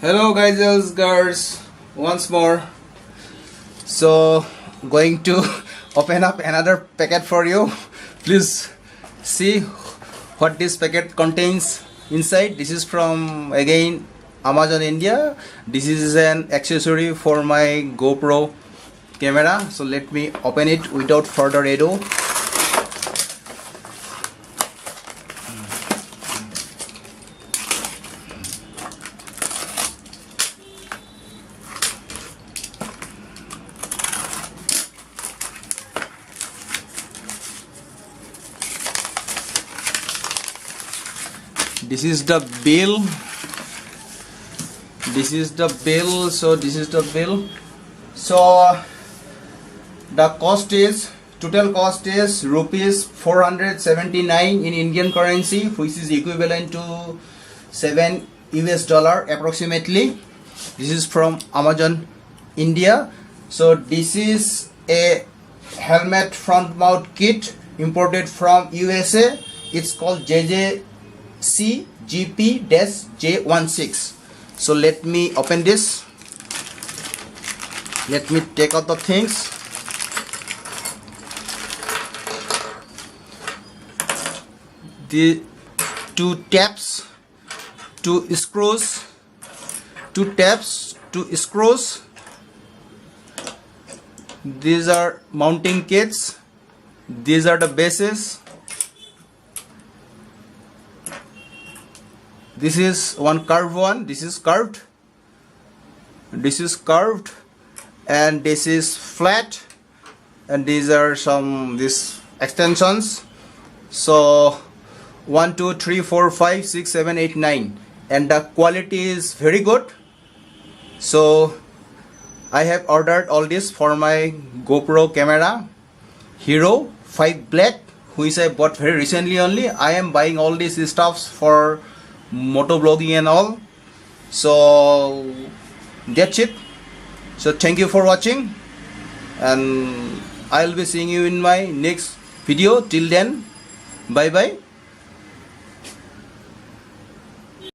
Hello guys, girls, once more. So going to open up another packet for you. Please see what this packet contains inside. This is from again Amazon India. This is an accessory for my GoPro camera. So let me open it without further ado. This is the bill. So the total cost is rupees 479 in Indian currency, which is equivalent to $7 approximately. This is from Amazon India. So this is a helmet front mount kit imported from USA. It's called GP-J16. So let me open this. Let me take out the things. The two taps, two screws. These are mounting kits. These are the bases. This is one curved one. This is curved, and this is flat, and these are these extensions. So 1 2 3 4 5 6 7 8 9, and the quality is very good. So I have ordered all this for my GoPro camera Hero 5 Black, which I bought very recently only. I am buying all these stuffs for motovlogging and all. So that's it. So thank you for watching, and I'll be seeing you in my next video. Till then, bye bye.